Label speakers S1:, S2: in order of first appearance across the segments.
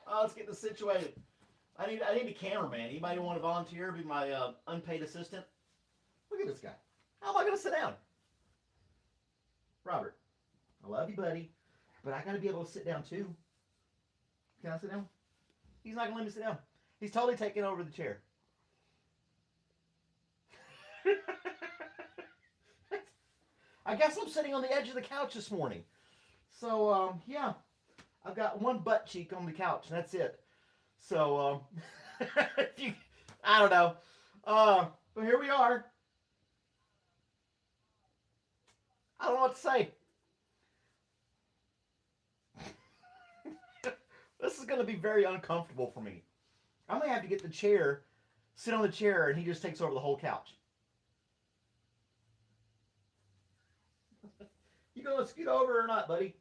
S1: Let's get this situated. I need a cameraman. Anybody want to volunteer? Be my unpaid assistant. Look at this guy. How am I gonna sit down? Robert, I love you, buddy, but I gotta be able to sit down too. Can I sit down? He's not gonna let me sit down. He's totally taking over the chair. I guess I'm sitting on the edge of the couch this morning. So, yeah. I've got one butt cheek on the couch, and that's it. So, I don't know. But here we are. I don't know what to say. This is going to be very uncomfortable for me. I'm going to have to get the chair, sit on the chair, and he just takes over the whole couch. You going to scoot over or not, buddy?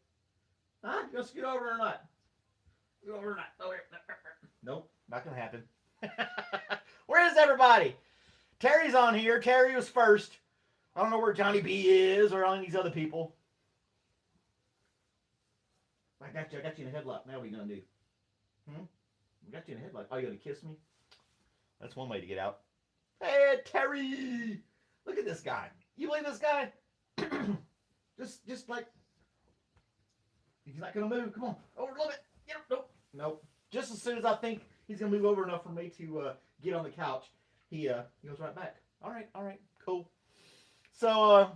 S1: Huh? You going to scoot over or not? Scoot over or not? Oh, here. Nope, not going to happen. Where is everybody? Terry's on here. Terry was first. I don't know where Johnny B is or any of these other people. I got you in a headlock. Now what are you going to do? I got you in a headlock. Oh, you going to kiss me? That's one way to get out. Hey, Terry! Look at this guy. You believe this guy? just like... He's not going to move. Come on. Over a little bit. Yep. Nope. Nope. Just as soon as I think he's going to move over enough for me to get on the couch, he goes right back. All right. Cool. So,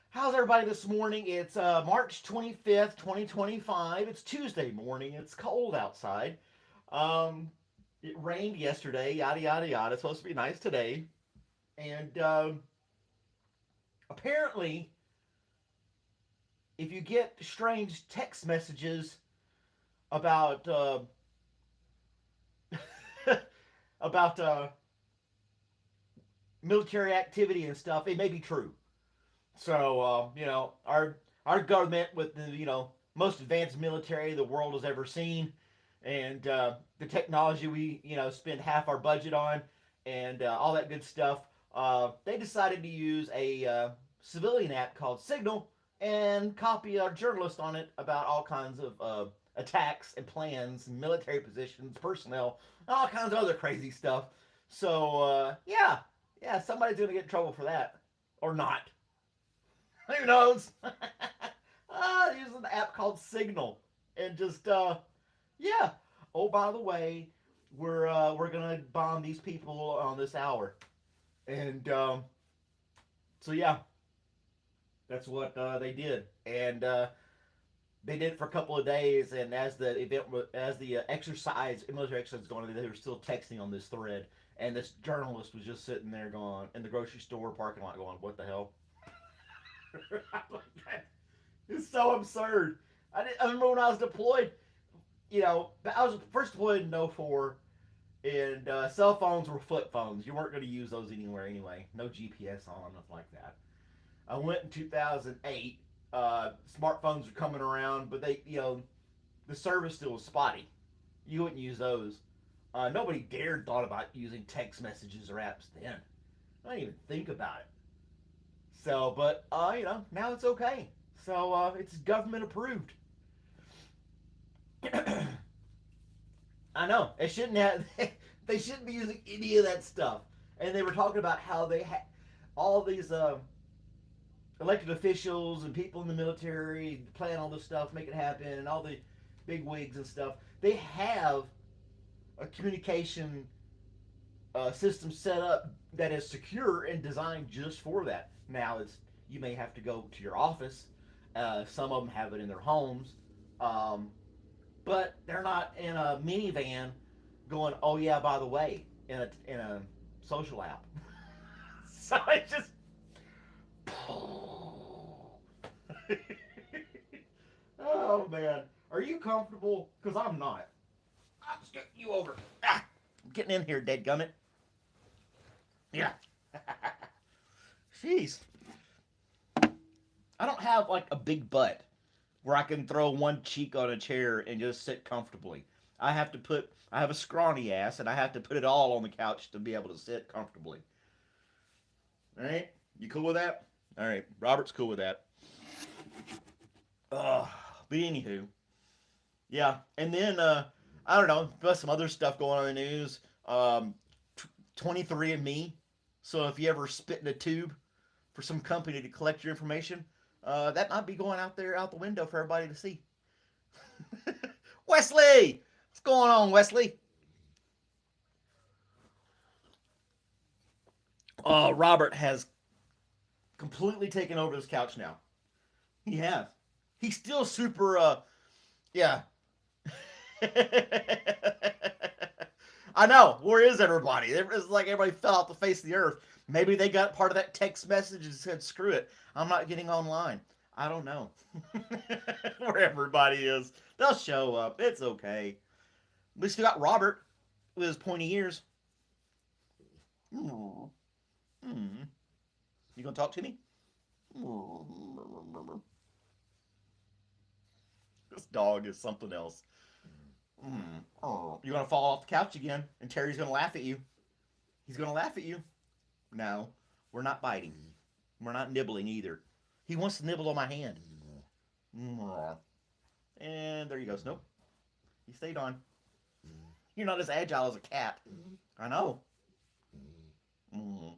S1: how's everybody this morning? It's March 25th, 2025. It's Tuesday morning. It's cold outside. It rained yesterday, yada, yada, yada. It's supposed to be nice today. And apparently, if you get strange text messages about about military activity and stuff, it may be true. So, our government with the, most advanced military the world has ever seen, and the technology we, spend half our budget on, and all that good stuff, they decided to use a civilian app called Signal and copy a journalist on it about all kinds of attacks and plans, and military positions, personnel, and all kinds of other crazy stuff. So, yeah, somebody's going to get in trouble for that. Or not. Who knows? Using an app called Signal. And just, yeah. Oh, by the way, we're going to bomb these people on this hour. And, so yeah. That's what they did. And they did it for a couple of days. And as the exercise, military exercise was going on, they were still texting on this thread. And this journalist was just sitting there going, in the grocery store parking lot going, what the hell? It's so absurd. I remember when I was deployed, I was first deployed in 04, and cell phones were flip phones. You weren't going to use those anywhere anyway. No GPS on them, nothing like that. I went in 2008. Smartphones were coming around, but they, the service still was spotty. You wouldn't use those. Nobody dared thought about using text messages or apps then. I didn't even think about it. So, but, now it's okay. So, it's government approved. I know. They shouldn't be using any of that stuff. And they were talking about how they had all these elected officials and people in the military plan all this stuff, make it happen, and all the big wigs and stuff. They have a communication system set up that is secure and designed just for that. Now, you may have to go to your office. Some of them have it in their homes. But they're not in a minivan going, oh yeah, by the way, in a social app. So it just... Oh, man. Are you comfortable? Because I'm not. I'll just get you over. I'm getting in here, dadgummit. Yeah. Jeez. I don't have, like, a big butt where I can throw one cheek on a chair and just sit comfortably. I have a scrawny ass, and I have to put it all on the couch to be able to sit comfortably. Alright? You cool with that? All right, Robert's cool with that. Uh, but anywho, yeah. And then I don't know, there's some other stuff going on in the news. 23andMe. So if you ever spit in a tube for some company to collect your information, that might be going out there out the window for everybody to see. Wesley, what's going on, Wesley? Robert has completely taken over this couch now. He has. He's still super. Yeah. I know. Where is everybody? It's like everybody fell off the face of the earth. Maybe they got part of that text message and said, "Screw it, I'm not getting online." I don't know where everybody is. They'll show up. It's okay. We still got Robert with his pointy ears. Mm. Mm. You gonna talk to me? This dog is something else. Mm. Oh. You're gonna fall off the couch again, and Terry's gonna laugh at you. He's gonna laugh at you. No, we're not biting. We're not nibbling either. He wants to nibble on my hand. Mm. And there he goes. Nope. He stayed on. You're not as agile as a cat. I know. Mm.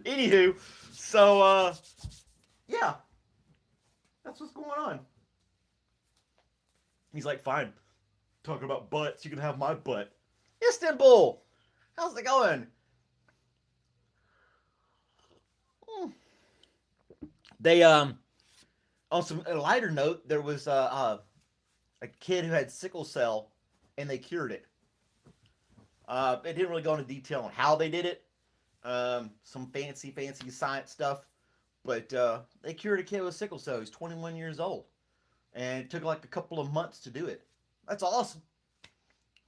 S1: Anywho, so yeah, that's what's going on. He's like, fine. Talking about butts, you can have my butt. Istanbul, how's it going? Mm. They on some a lighter note, there was a kid who had sickle cell, and they cured it. It didn't really go into detail on how they did it. Some fancy science stuff, but they cured a kid with sickle cell. He's 21 years old, and it took like a couple of months to do it. That's awesome.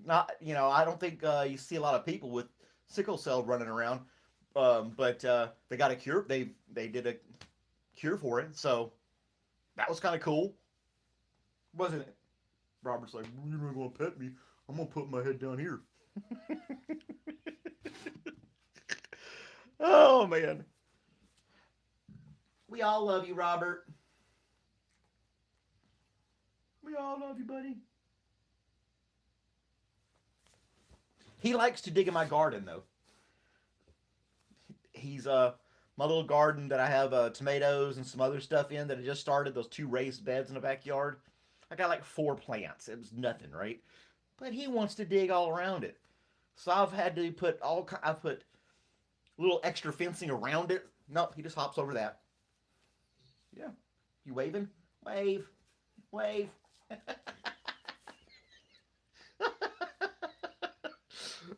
S1: Not, I don't think you see a lot of people with sickle cell running around, but they got a cure. They did a cure for it, so that was kind of cool, wasn't it? Robert's like, "You're not gonna pet me. I'm gonna put my head down here." Oh man, we all love you, Robert. We all love you, buddy. He likes to dig in my garden though. He's my little garden that I have tomatoes and some other stuff in that I just started. Those two raised beds in the backyard. I got like four plants. It was nothing, right? But he wants to dig all around it. So I've had to put I've put little extra fencing around it. Nope, he just hops over that. Yeah. You waving? Wave. Wave.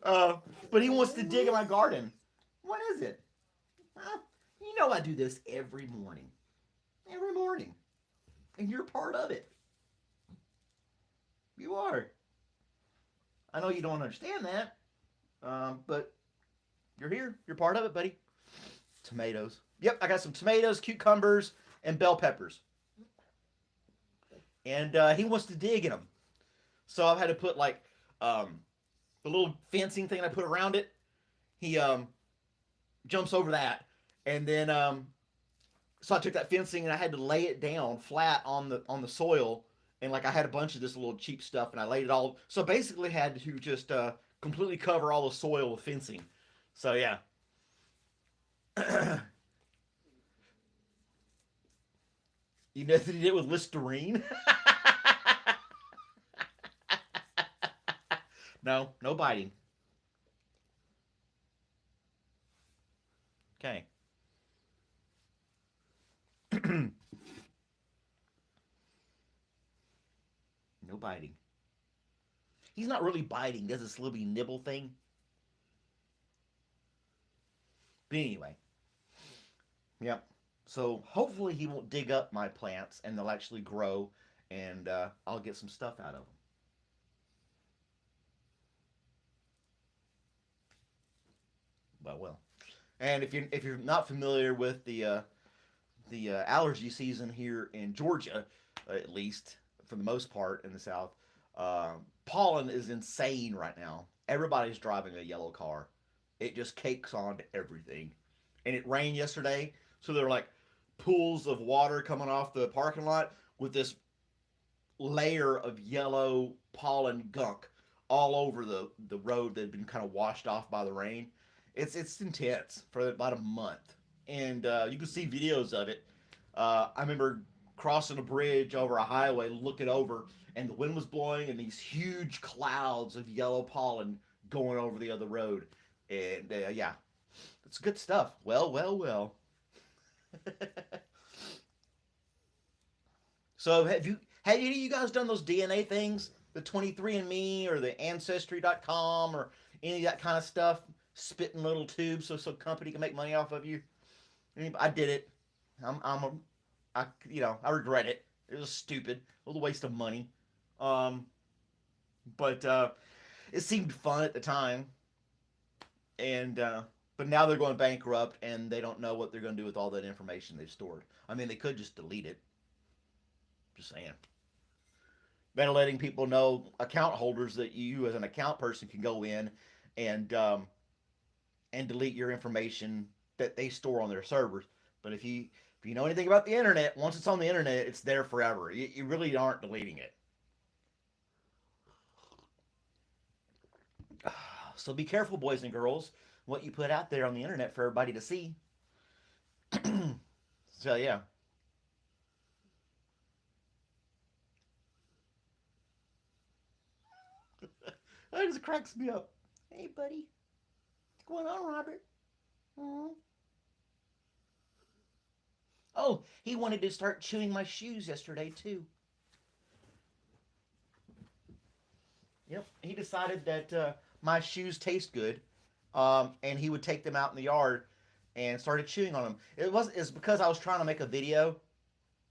S1: uh, but he wants to dig in my garden. What is it? You know I do this every morning. Every morning. And you're part of it. You are. I know you don't understand that, but you're here. You're part of it, buddy. Tomatoes. Yep, I got some tomatoes, cucumbers, and bell peppers. And he wants to dig in them. So I've had to put like the little fencing thing I put around it. He jumps over that, and then so I took that fencing and I had to lay it down flat on the soil, and like I had a bunch of this little cheap stuff, and I laid it all. So basically, had to just completely cover all the soil with fencing. So yeah. You know that he did it with Listerine? No, no biting. Okay. No biting. He's not really biting. Does this little nibble thing? But anyway, yep. So hopefully he won't dig up my plants and they'll actually grow, and I'll get some stuff out of them. But well, and if you're not familiar with the allergy season here in Georgia, at least for the most part in the South, pollen is insane right now. everybody's driving a yellow car. It just cakes on to everything. And it rained yesterday, so there were like pools of water coming off the parking lot with this layer of yellow pollen gunk all over the road that had been kind of washed off by the rain. It's intense for about a month, and you can see videos of it. I remember crossing a bridge over a highway, looking over, and the wind was blowing, and these huge clouds of yellow pollen going over the other road. And yeah, it's good stuff. Well, well, well. So have any of you guys done those DNA things? The 23andMe or the Ancestry.com or any of that kind of stuff? Spitting little tubes so some company can make money off of you? I did it. I'm a, I regret it. It was stupid. A little waste of money. Um, but it seemed fun at the time. And but now they're going bankrupt and they don't know what they're going to do with all that information they've stored. I mean, they could just delete it. Just saying. Better letting people know, account holders, that you as an account person can go in and delete your information that they store on their servers. But if you know anything about the internet, once it's on the internet, it's there forever. You really aren't deleting it. So be careful, boys and girls, what you put out there on the internet for everybody to see. So yeah. That just cracks me up. Hey, buddy. What's going on, Robert? Oh. Oh, he wanted to start chewing my shoes yesterday, too. Yep. He decided that my shoes taste good, and he would take them out in the yard and started chewing on them. It's because I was trying to make a video,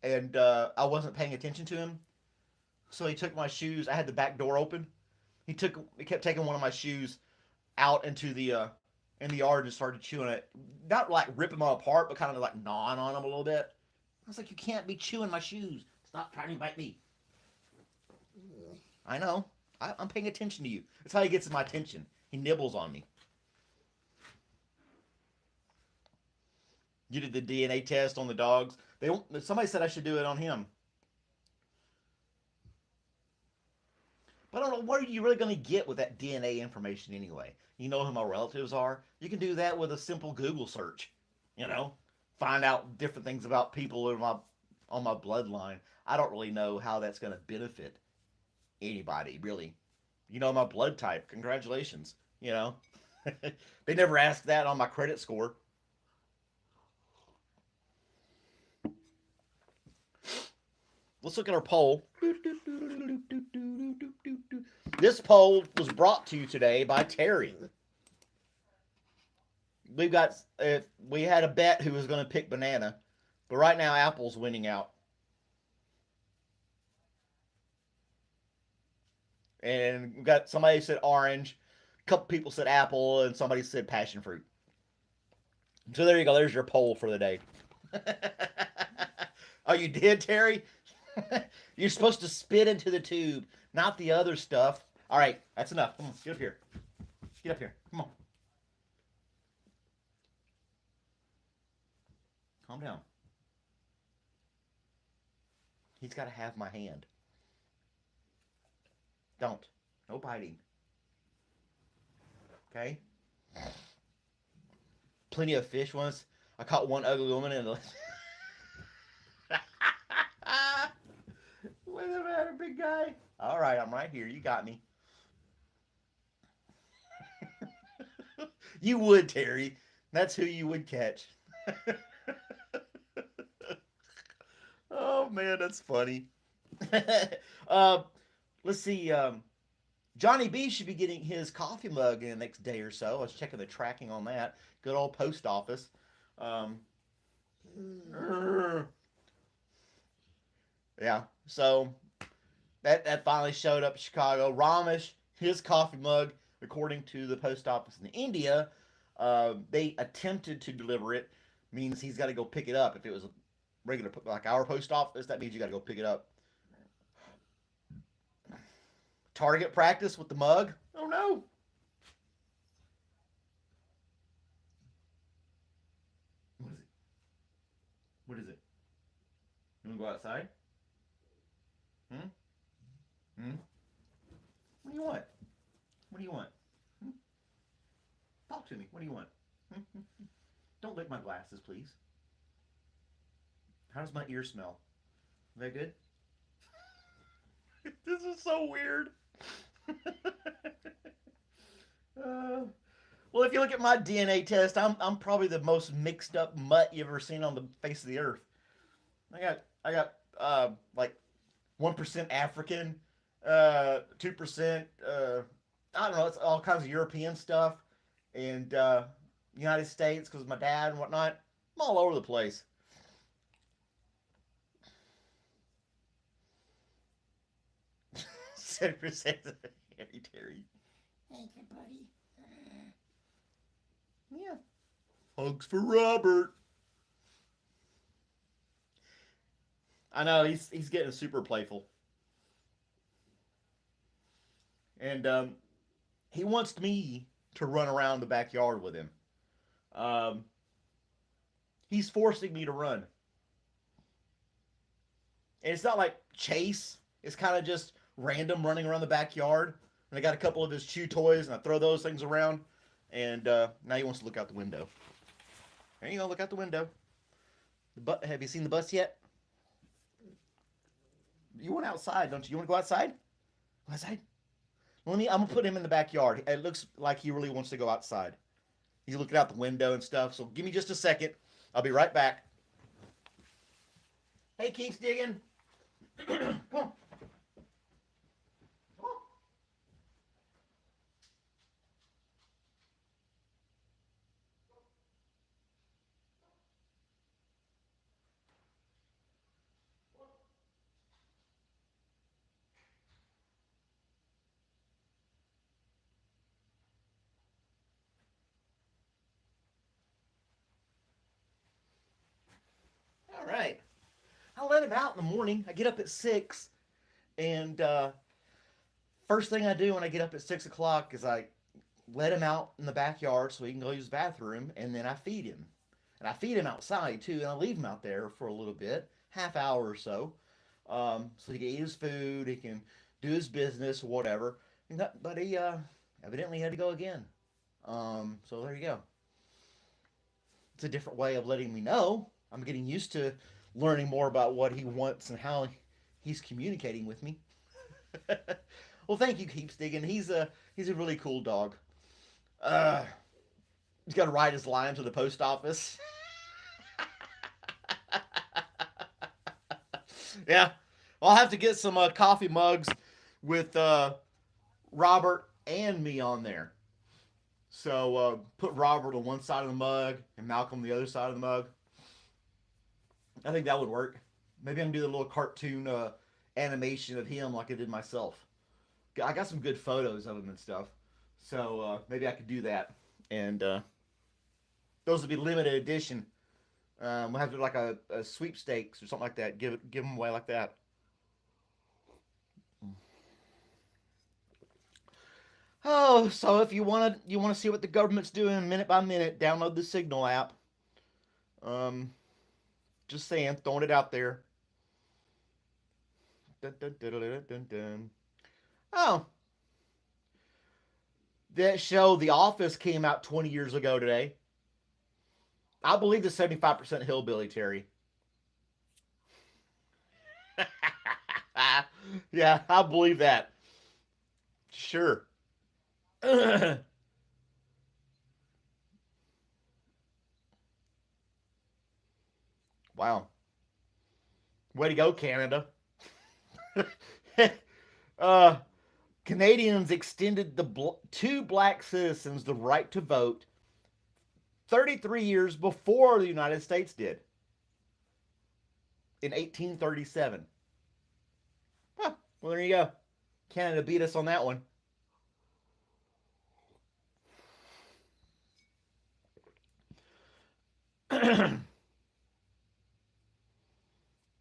S1: and I wasn't paying attention to him. So he took my shoes. I had the back door open. He kept taking one of my shoes out into the in the yard and started chewing it. Not like ripping them apart, but kind of like gnawing on them a little bit. I was like, you can't be chewing my shoes. Stop trying to bite me. I know. I'm paying attention to you. That's how he gets my attention. He nibbles on me. You did the DNA test on the dogs. Somebody said I should do it on him. But I don't know, what are you really going to get with that DNA information anyway? You know who my relatives are? You can do that with a simple Google search. You know, find out different things about people on my bloodline. I don't really know how that's going to benefit anybody, really. You know my blood type. Congratulations. You know, they never asked that on my credit score. Let's look at our poll. This poll was brought to you today by Terry. We had a bet who was going to pick banana, but right now Apple's winning out. And we got somebody said orange, a couple people said apple, and somebody said passion fruit. So there you go. There's your poll for the day. Oh, you did, Terry? You're supposed to spit into the tube, not the other stuff. All right, that's enough. Come on, get up here. Get up here. Come on. Calm down. He's got to have my hand. Don't. No biting. Okay? Plenty of fish once. I caught one ugly woman in the... Wait a minute, big guy. All right, I'm right here. You got me. You would, Terry. That's who you would catch. Oh, man, that's funny. Let's see. Johnny B should be getting his coffee mug in the next day or so. I was checking the tracking on that. Good old post office. Yeah, so that finally showed up in Chicago. Ramesh, his coffee mug, according to the post office in India, they attempted to deliver it. Means he's got to go pick it up. If it was a regular, like our post office, that means you got to go pick it up. Target practice with the mug? Oh no. You want to go outside? Hmm? Hmm? What do you want? What do you want? Hmm? Talk to me. What do you want? Hmm? Don't lick my glasses, please. How does my ear smell? Is that good? This is so weird. uh, well, if you look at my DNA test, I'm probably the most mixed up mutt you've ever seen on the face of the earth. I got like 1% African, 2%. I don't know. It's all kinds of European stuff, and United States because of my dad and whatnot. I'm all over the place. 7% hereditary. Thank you, buddy. Yeah. Hugs for Robert. I know he's getting super playful, and he wants me to run around the backyard with him. Um, he's forcing me to run, and it's not like chase. It's kind of just random running around the backyard. And I got a couple of his chew toys, and I throw those things around. And now he wants to look out the window. There you go, look out the window. Have you seen the bus yet? You went outside, don't you? You want to go outside? Go outside? I'm gonna put him in the backyard. It looks like he really wants to go outside. He's looking out the window and stuff. So give me just a second. I'll be right back. Hey, keeps digging. Come on. All right. I let him out in the morning. I get up at 6, and first thing I do when I get up at 6 o'clock is I let him out in the backyard so he can go use the bathroom, and then I feed him. And I feed him outside too, and I leave him out there for a little bit, half hour or so, so he can eat his food, he can do his business, whatever. But he evidently had to go again. So there you go. It's a different way of letting me know. I'm getting used to learning more about what he wants and how he's communicating with me. Well, thank you, Keeps Digging. He's a really cool dog. Uh, he's got to ride his line to the post office. Yeah, I'll have to get some coffee mugs with Robert and me on there. So put Robert on one side of the mug and Malcolm on the other side of the mug. I think that would work. Maybe I can do the little cartoon animation of him like I did myself. I got some good photos of him and stuff. So maybe I could do that. And those would be limited edition. We'll have to do like a sweepstakes or something like that. Give them away like that. Oh, so if you want to see what the government's doing minute by minute, download the Signal app. Um, just saying, throwing it out there. Dun, dun, dun, dun, dun, dun. Oh, that show The Office came out 20 years ago today. I believe the 75% hillbilly, Terry. Yeah, I believe that. Sure. Wow. Way to go, Canada. uh, Canadians extended to black citizens the right to vote 33 years before the United States did in 1837. Huh, well, there you go. Canada beat us on that one. I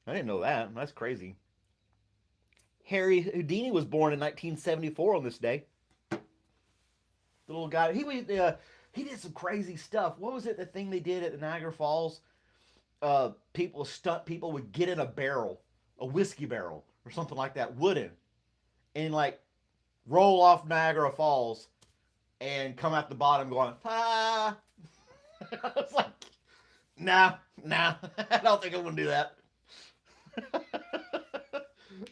S1: didn't know that. That's crazy. Harry Houdini was born in 1974 on this day. The little guy. He did some crazy stuff. What was it? The thing they did at the Niagara Falls. people, stunt people, would get in a barrel, a whiskey barrel or something like that, wooden, and like roll off Niagara Falls and come out the bottom going, ah. I was like, nah, nah, I don't think I'm gonna do that.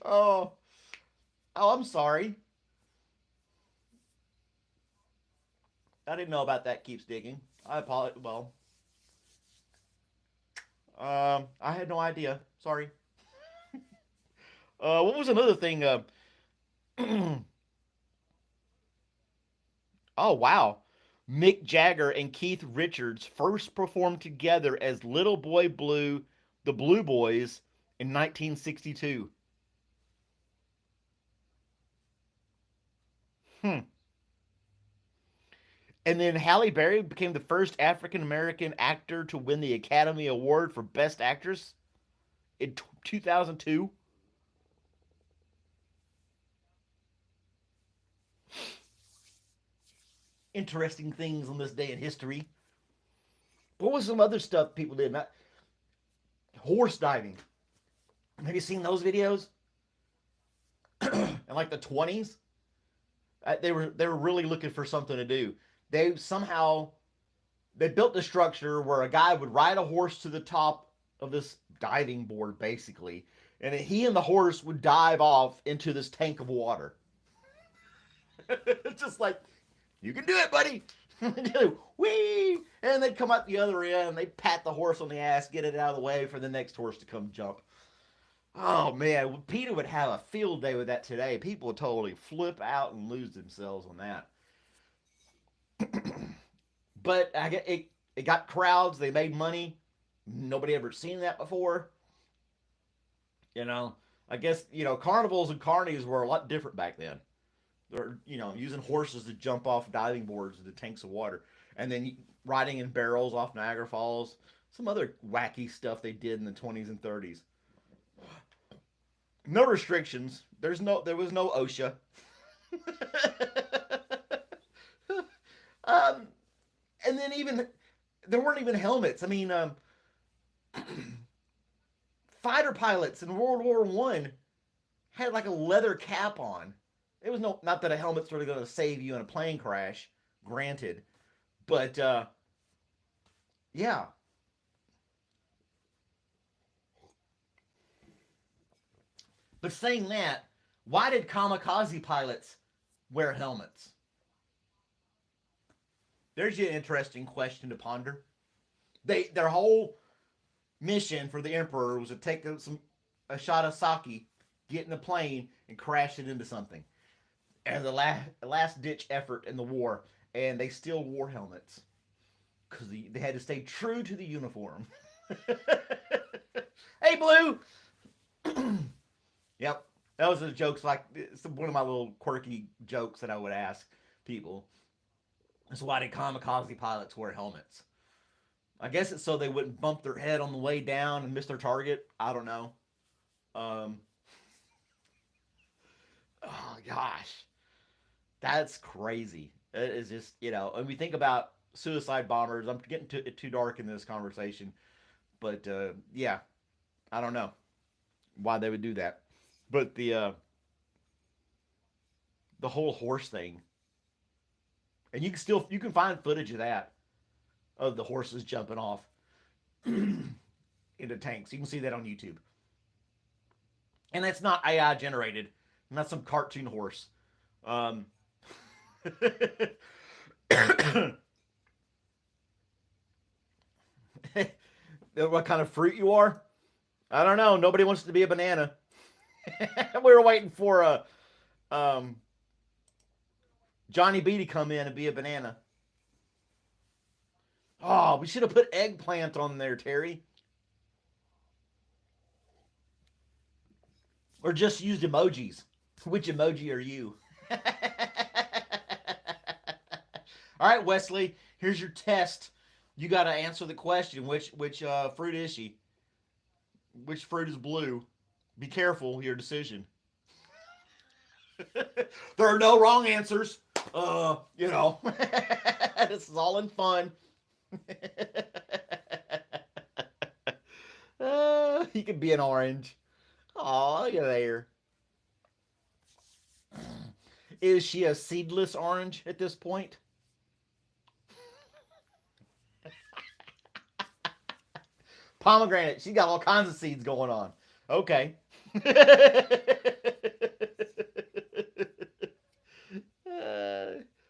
S1: oh, oh, I'm sorry. I didn't know about that. Keeps digging. I apologize. Well, I had no idea. Sorry. What was another thing? Oh wow, Mick Jagger and Keith Richards first performed together as Little Boy Blue, the Blue Boys, in 1962. Hmm. And then Halle Berry became the first African American actor to win the Academy Award for Best Actress in 2002. Interesting things on this day in history. What was some other stuff people did? Not, horse diving. Have you seen those videos? In like the 20s, they were really looking for something to do. They somehow they built the structure where a guy would ride a horse to the top of this diving board, basically, and he and the horse would dive off into this tank of water. It's just like, you can do it, buddy. Whee! And they'd come up the other end and they'd pat the horse on the ass, get it out of the way for the next horse to come jump. Oh man, Peter would have a field day with that today. People would totally flip out and lose themselves on that. But I get it. It got crowds. They made money. Nobody ever seen that before. You know, I guess carnivals and carnies were a lot different back then. They're using horses to jump off diving boards into tanks of water, and then riding in barrels off Niagara Falls. Some other wacky stuff they did in the 20s and 30s. No restrictions. There was no OSHA. um, and then even there weren't even helmets. I mean, fighter pilots in World War I had like a leather cap on. It was not that a helmet's really going to save you in a plane crash, granted, but yeah. But saying that, why did kamikaze pilots wear helmets? There's an interesting question to ponder. Their whole mission for the Emperor was to take a shot of sake, get in the plane, and crash it into something as a last ditch effort in the war, and they still wore helmets because they had to stay true to the uniform. Hey, Blue. Yep, that was a jokes like it's one of my little quirky jokes that I would ask people. That's why did kamikaze pilots wear helmets? I guess it's so they wouldn't bump their head on the way down and miss their target. I don't know. Um, oh gosh, that's crazy. It is just and we think about suicide bombers. I'm getting too dark in this conversation, but yeah, I don't know why they would do that. But the whole horse thing, and you can find footage of that, of the horses jumping off into tanks. You can see that on YouTube, and that's not AI generated, not some cartoon horse. Um, what kind of fruit you are? I don't know. Nobody wants to be a banana. We were waiting for um, Johnny B to come in and be a banana. Oh, we should have put eggplant on there, Terry. Or just used emojis. Which emoji are you? All right, Wesley, here's your test. You got to answer the question. Which fruit is she? Which fruit is blue? Be careful your decision. There are no wrong answers. This is all in fun. He could be an orange. Oh, look at there. Is she a seedless orange at this point? Pomegranate. She got all kinds of seeds going on. Okay.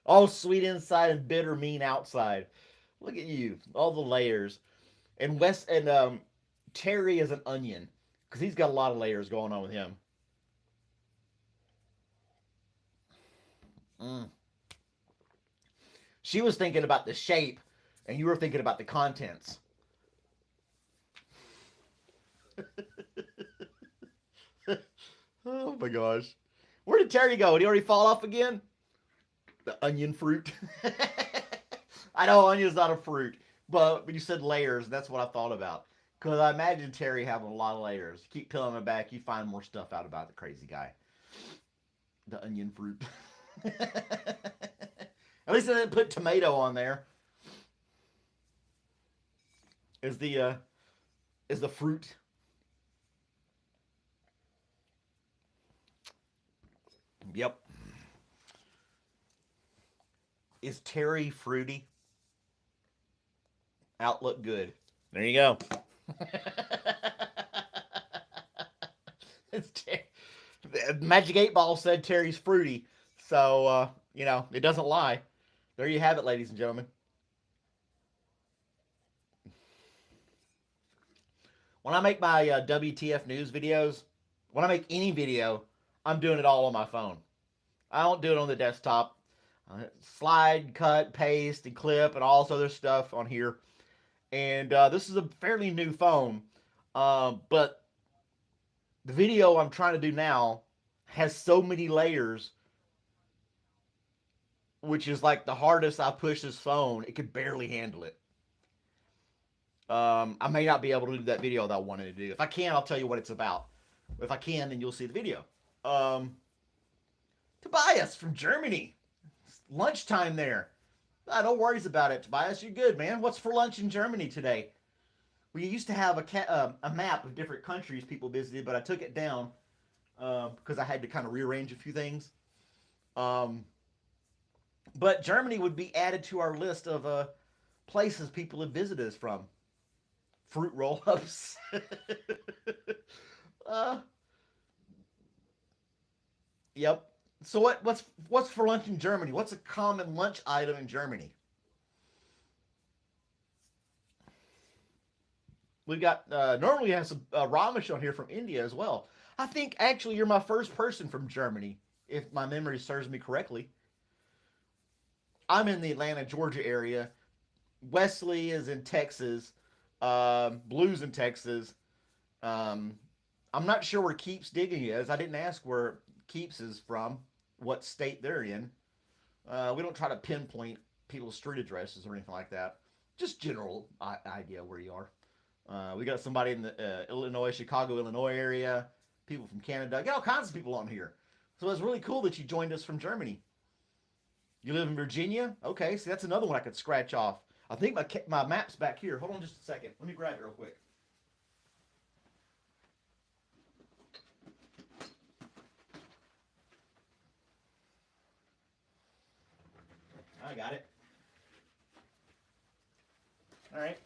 S1: All sweet inside and bitter mean outside. Look at you. All the layers. And Terry is an onion because he's got a lot of layers going on with him. Mm. She was thinking about the shape, and you were thinking about the contents. Oh my gosh. Where did Terry go? Did he already fall off again? The onion fruit. I know onion's not a fruit, but when you said layers, that's what I thought about. Because I imagine Terry having a lot of layers. Keep peeling it back, you find more stuff out about the crazy guy. The onion fruit. At least I didn't put tomato on there. Is the fruit? Yep. Is Terry fruity? Outlook good. There you go. Magic 8 Ball said Terry's fruity. So, it doesn't lie. There you have it, ladies and gentlemen. When I make my WTF news videos, when I make any video, I'm doing it all on my phone. I don't do it on the desktop. Slide, cut, paste, and clip, and all this other stuff on here. And this is a fairly new phone, but the video I'm trying to do now has so many layers, which is like the hardest I push this phone. It could barely handle it. I may not be able to do that video that I wanted to do. If I can, I'll tell you what it's about. If I can, then you'll see the video. Tobias from Germany. It's lunchtime there. No worries about it, Tobias. You're good, man. What's for lunch in Germany today? We used to have a map of different countries people visited, but I took it down because I had to kind of rearrange a few things. Um, but Germany would be added to our list of places people have visited us from. Fruit roll-ups. uh, yep. So what's for lunch in Germany? What's a common lunch item in Germany? We got normally have some Ramesh on here from India as well. I think actually you're my first person from Germany, if my memory serves me correctly. I'm in the Atlanta, Georgia area. Wesley is in Texas. Blue's in Texas. Um, I'm not sure where Keeps Digging is. I didn't ask where Keeps is from, what state they're in. We don't try to pinpoint people's street addresses or anything like that. Just general idea where you are. We got somebody in the Illinois, Chicago, Illinois area. People from Canada. Got all kinds of people on here. So it's really cool that you joined us from Germany. You live in Virginia? Okay, see, that's another one I could scratch off. I think my map's back here. Hold on just a second. Let me grab it real quick. I got it. All right.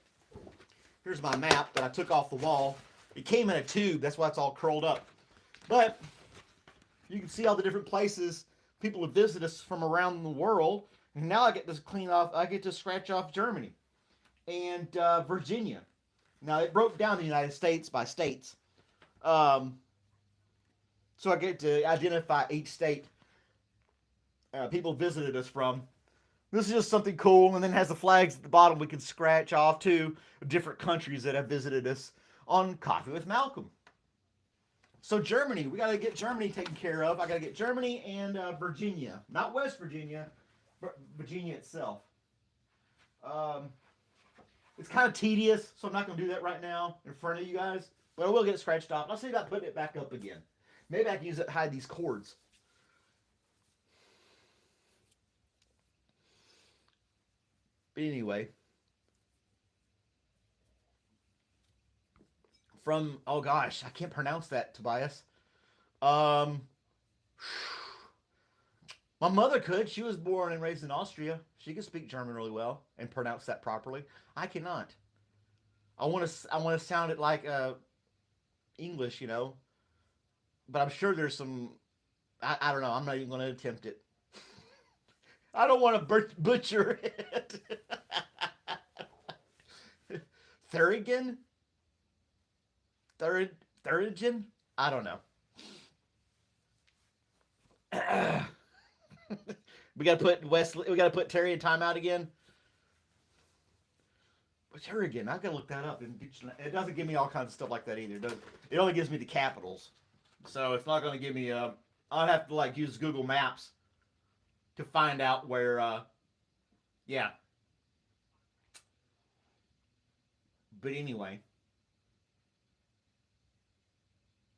S1: Here's my map that I took off the wall. It came in a tube. That's why it's all curled up. But you can see all the different places people have visited us from around the world. And now I get to clean off. I get to scratch off Germany and Virginia. Now it broke down the United States by states. Um, so I get to identify each state people visited us from. This is just something cool, and then it has the flags at the bottom we can scratch off too, different countries that have visited us on Coffee with Malcolm. So Germany, we got to get Germany taken care of. I got to get Germany and Virginia, not West Virginia, but Virginia itself. Um, it's kind of tedious, so I'm not going to do that right now in front of you guys, but I will get it scratched off. I'll see about putting it back up again. Maybe I can use it to hide these cords. But anyway, From, oh gosh, I can't pronounce that, Tobias. Um, my mother could. She was born and raised in Austria. She could speak German really well and pronounce that properly. I cannot. I want to sound it like English, but I'm sure there's some. I don't know. I'm not even going to attempt it. I don't want to butcher it. Thurigan? Thurigan? I don't know. We got to put Wesley. We got to put Terry in timeout again. But Thurigan, I got to look that up. It doesn't give me all kinds of stuff like that either. It only gives me the capitals, so it's not going to give me. I'll have to like use Google Maps to find out where. Yeah. But anyway,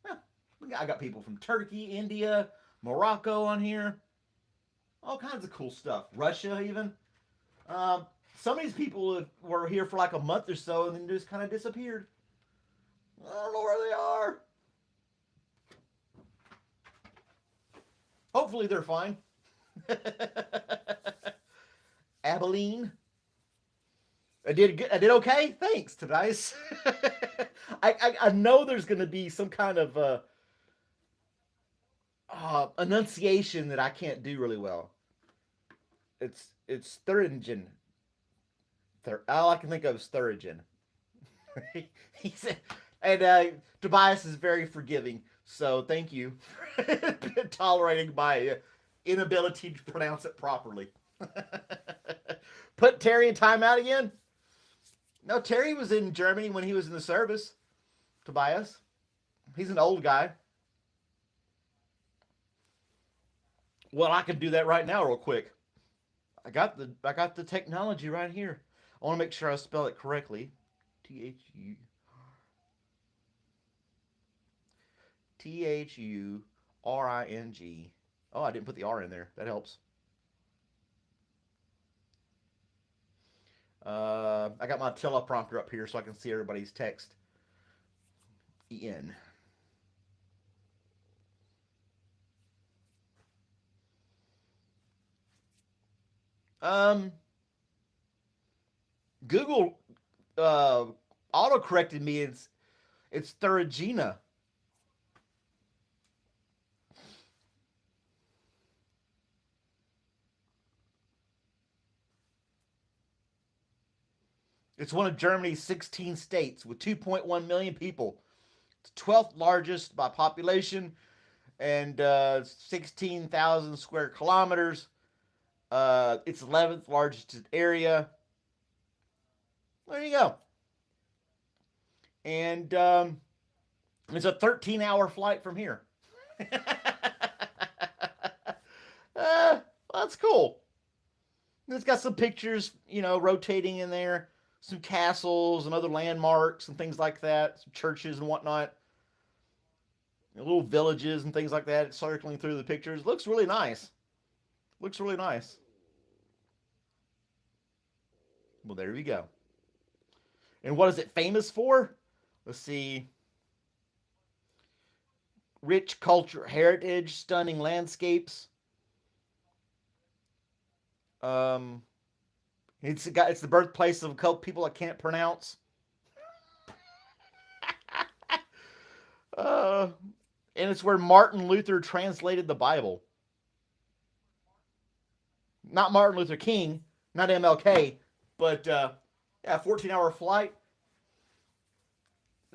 S1: yeah, I got people from Turkey, India, Morocco on here. All kinds of cool stuff. Russia, even. Um, some of these people were here for like a month or so and then just kind of disappeared. I don't know where they are. Hopefully they're fine. Abilene. I did good. I did okay. Thanks, Tobias. I know there's going to be some kind of enunciation that I can't do really well. It's Thuringen. All I can think of is Thurigen. He said, and Tobias is very forgiving. So thank you for tolerating my inability to pronounce it properly. Put Terry in timeout again? No, Terry was in Germany when he was in the service. Tobias. He's an old guy. Well, I can do that right now real quick. I got the technology right here. I want to make sure I spell it correctly. Thuring. Oh, I didn't put the R in there. That helps. I got my teleprompter up here so I can see everybody's text. En. Um, Google auto corrected me. It's Thurigina. It's one of Germany's 16 states with 2.1 million people. It's 12th largest by population and 16,000 square kilometers. It's 11th largest area. There you go. And it's a 13-hour flight from here. That's cool. It's got some pictures, rotating in there. Some castles and other landmarks and things like that. Some churches and whatnot. Little villages and things like that circling through the pictures. Looks really nice. Looks really nice. Well, there we go. And what is it famous for? Let's see. Rich culture, heritage, stunning landscapes. Um, it's the birthplace of a couple people I can't pronounce. uh, and it's where Martin Luther translated the Bible. Not Martin Luther King, not MLK, but yeah, 14-hour flight.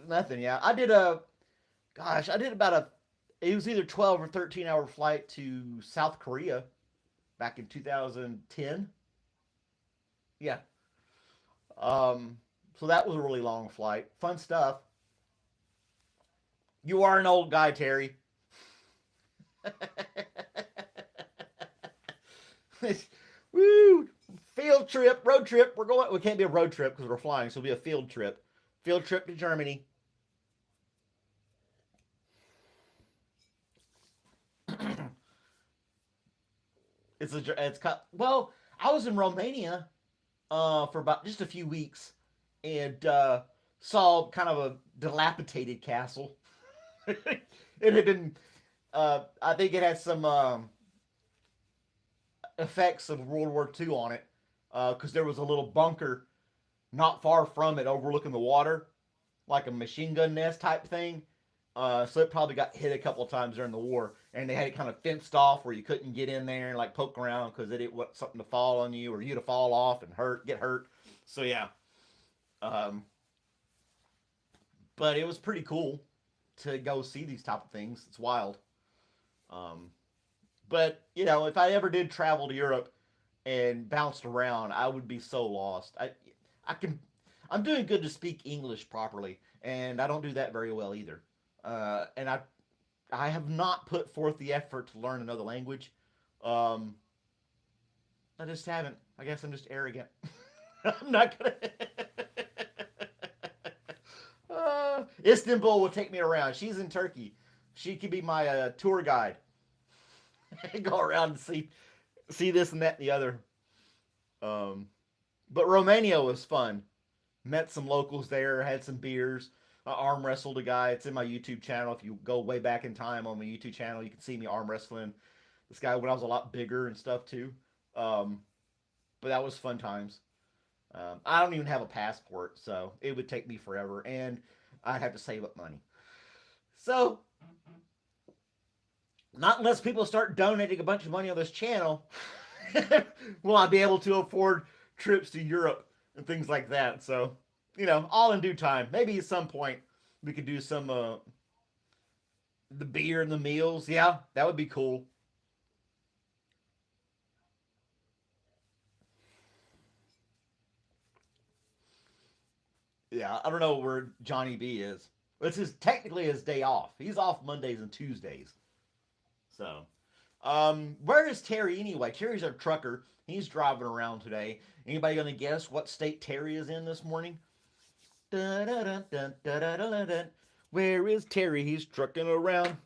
S1: Nothing. Yeah, I did about it was either 12 or 13-hour flight to South Korea back in 2010. Yeah. So that was a really long flight. Fun stuff. You are an old guy, Terry. Woo! Field trip, road trip. We're going. We can't be a road trip because we're flying, so it'll be a field trip. Field trip to Germany. Well, I was in Romania for about just a few weeks, and saw kind of a dilapidated castle. It had been, I think it had some effects of World War II on it, because there was a little bunker not far from it overlooking the water, like a machine gun nest type thing. So it probably got hit a couple of times during the war, and they had it kind of fenced off where you couldn't get in there and like poke around because it didn't want something to fall on you or you to fall off and get hurt. So yeah, um, but it was pretty cool to go see these type of things. It's wild. Um, but you know, if I ever did travel to Europe and bounced around, I would be so lost. I can, I'm doing good to speak English properly, and I don't do that very well either. And I have not put forth the effort to learn another language. Um, I just haven't. I guess I'm just arrogant. I'm not gonna. Istanbul will take me around. She's in Turkey. She could be my tour guide. Go around and see this and that and the other. Um, but Romania was fun. Met some locals there. Had some beers. I arm wrestled a guy. It's in my YouTube channel. If you go way back in time on my YouTube channel, you can see me arm wrestling this guy when I was a lot bigger and stuff too. Um, but that was fun times. I don't even have a passport, so it would take me forever, and I'd have to save up money. So, not unless people start donating a bunch of money on this channel, will I be able to afford trips to Europe and things like that. So, you know, all in due time. Maybe at some point we could do some the beer and the meals. Yeah, that would be cool. Yeah, I don't know where Johnny B is. It's his technically his day off. He's off Mondays and Tuesdays. So, where is Terry anyway? Terry's our trucker. He's driving around today. Anybody gonna guess what state Terry is in this morning? Dun, dun, dun, dun, dun, dun, dun, dun. Where is Terry? He's trucking around.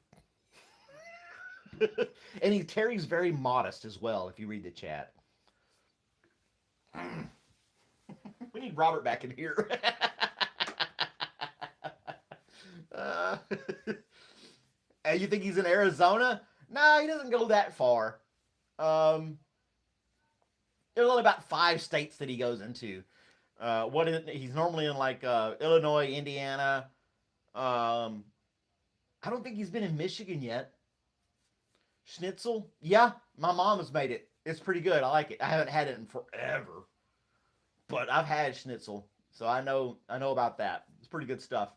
S1: And Terry's very modest as well, if you read the chat. We need Robert back in here. uh, and you think he's in Arizona? No, he doesn't go that far. Um, there's only about 5 states that he goes into. He's normally in like Illinois, Indiana. Um, I don't think he's been in Michigan yet. Schnitzel? Yeah, my mom has made it. It's pretty good. I like it. I haven't had it in forever, but I've had schnitzel, so I know about that. It's pretty good stuff.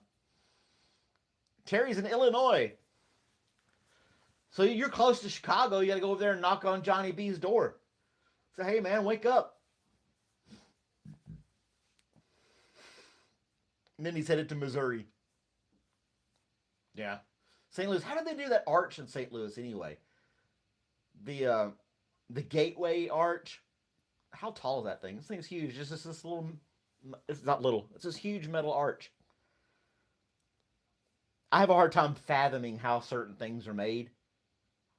S1: Terry's in Illinois, so you're close to Chicago. You got to go over there and knock on Johnny B's door. Say, hey man, wake up. And then he's headed to Missouri. Yeah, St. Louis. How did they do that arch in St. Louis anyway? The uh, the Gateway Arch. How tall is that thing? This thing's huge. Just this little. It's not little. It's this huge metal arch. I have a hard time fathoming how certain things are made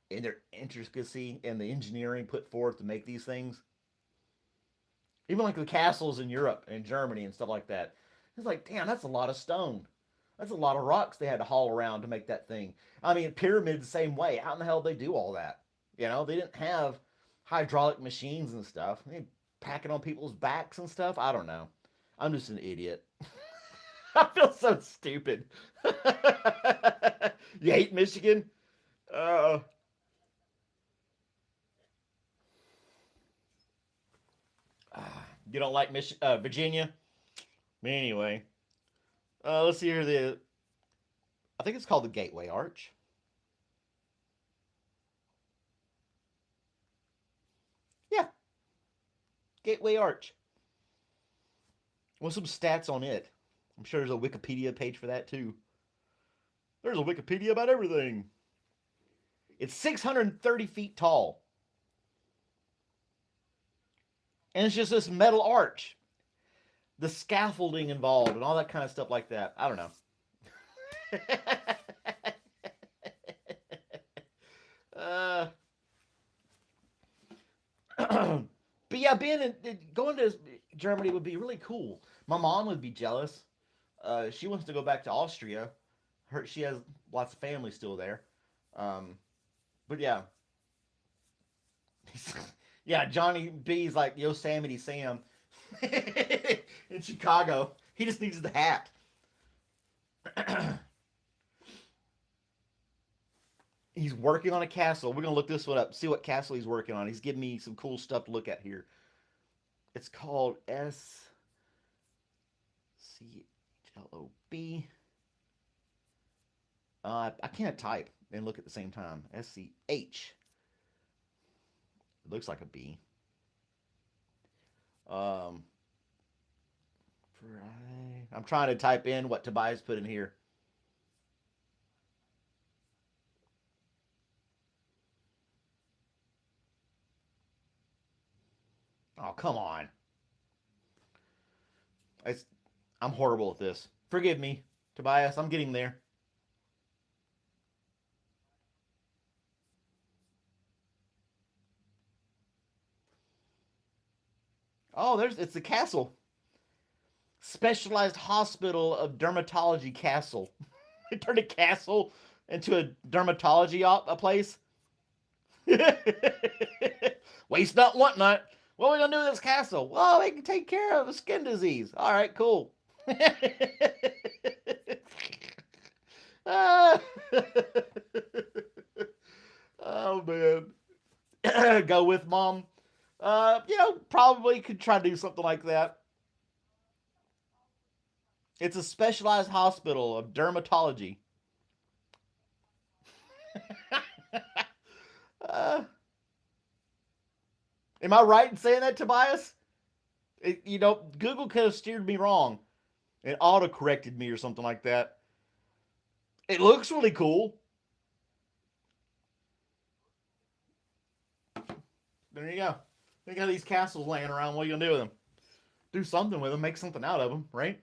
S1: and their intricacy and the engineering put forth to make these things. Even like the castles in Europe and Germany and stuff like that. It's like, damn, that's a lot of stone. That's a lot of rocks they had to haul around to make that thing. I mean, pyramids the same way. How in the hell did they do all that? You know, they didn't have hydraulic machines and stuff. They packing on people's backs and stuff. I don't know. I'm just an idiot. I feel so stupid. You hate Michigan? Uh, you don't like Virginia? Anyway, let's see here. I think it's called the Gateway Arch. Yeah, Gateway Arch. What's some stats on it? I'm sure there's a Wikipedia page for that too. There's a Wikipedia about everything. It's 630 feet tall. And it's just this metal arch. The scaffolding involved and all that kind of stuff like that. I don't know. uh, but yeah, going to Germany would be really cool. My mom would be jealous. She wants to go back to Austria. She has lots of family still there. Um, but yeah, yeah. Johnny B's like Yosemite Sam in Chicago. He just needs the hat. He's working on a castle. We're gonna look this one up. See what castle he's working on. He's giving me some cool stuff to look at here. It's called SCHLOB. I can't type and look at the same time. SCH. It looks like a B. Um, I'm trying to type in what Tobias put in here. Oh, come on. It's, I'm horrible at this. Forgive me, Tobias. I'm getting there. Oh, it's the castle. Specialized Hospital of Dermatology Castle. They turned a castle into a dermatology a place. Waste not, want not. What are we gonna do with this castle? Well, they can take care of a skin disease. All right, cool. Ah. Oh man, go with mom. Probably could try to do something like that. It's a specialized hospital of dermatology. uh, am I right in saying that, Tobias? Google could have steered me wrong. It auto corrected me or something like that. It looks really cool. There you go. You got these castles laying around. What are you gonna do with them? Do something with them. Make something out of them, right?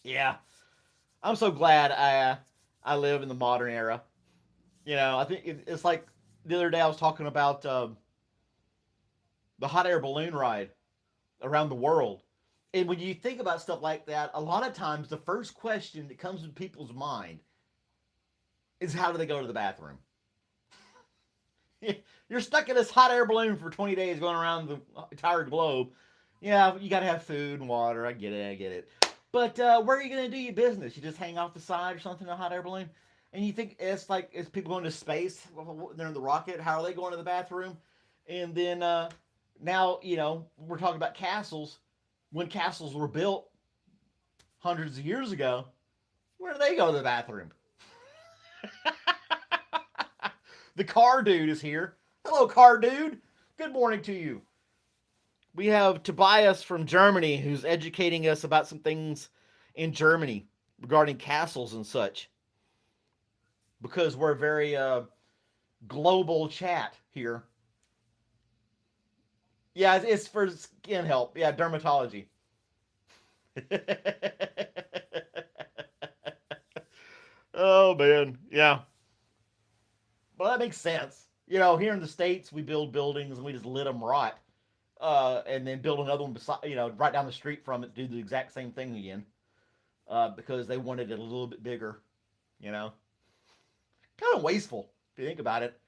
S1: Yeah. I'm so glad I live in the modern era. I think it's like the other day I was talking about the hot air balloon ride around the world. And when you think about stuff like that, a lot of times the first question that comes to people's mind is how do they go to the bathroom? You're stuck in this hot air balloon for 20 days going around the entire globe. Yeah, you got to have food and water. I get it. I get it. But where are you going to do your business? You just hang off the side or something in a hot air balloon? And you think it's like, it's people going to space? They're in the rocket. How are they going to the bathroom? And then now, we're talking about castles. When castles were built hundreds of years ago, where do they go to the bathroom? The car dude is here. Hello, car dude. Good morning to you. We have Tobias from Germany who's educating us about some things in Germany regarding castles and such. Because we're a very global chat here. Yeah, it's for skin help. Yeah, dermatology. Oh man, yeah. Well, that makes sense. Here in the States, we build buildings and we just let them rot, and then build another one beside, right down the street from it, do the exact same thing again, because they wanted it a little bit bigger. You know, kind of wasteful if you think about it.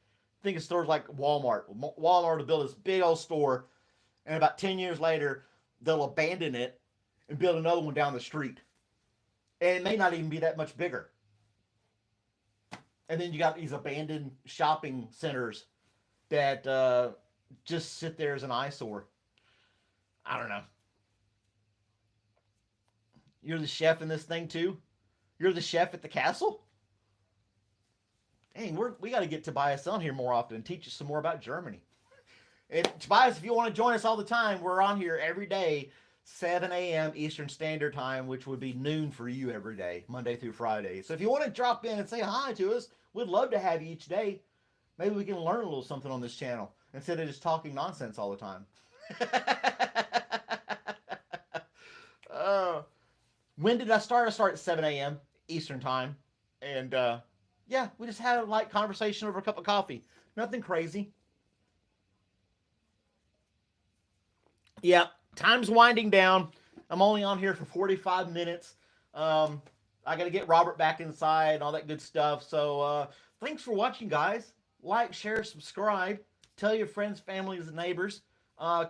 S1: Think of stores like Walmart. Walmart will build this big old store, and about 10 years later, they'll abandon it and build another one down the street, and it may not even be that much bigger. And then you got these abandoned shopping centers that just sit there as an eyesore. I don't know. You're the chef in this thing too. You're the chef at the castle. Dang, we got to get Tobias on here more often and teach us some more about Germany. And Tobias, if you want to join us all the time, we're on here every day, 7 a.m. Eastern Standard Time, which would be noon for you every day, Monday through Friday. So if you want to drop in and say hi to us, we'd love to have you each day. Maybe we can learn a little something on this channel instead of just talking nonsense all the time. uh, when did I start? I started at 7 a.m. Eastern Time. And yeah, we just had a light conversation over a cup of coffee. Nothing crazy. Yeah. time's winding down. I'm only on here for 45 minutes. I got to get Robert back inside and all that good stuff. So thanks for watching, guys. Like, share, subscribe. Tell your friends, families, and neighbors.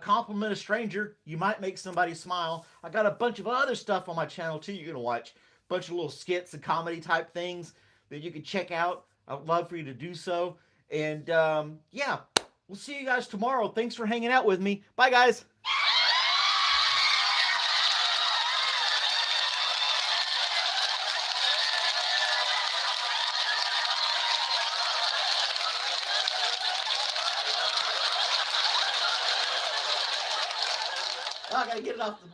S1: Compliment a stranger. You might make somebody smile. I got a bunch of other stuff on my channel too. You're gonna watch a bunch of little skits and comedy type things that you can check out. I'd love for you to do so. And yeah, we'll see you guys tomorrow. Thanks for hanging out with me. Bye, guys. I gotta get it off the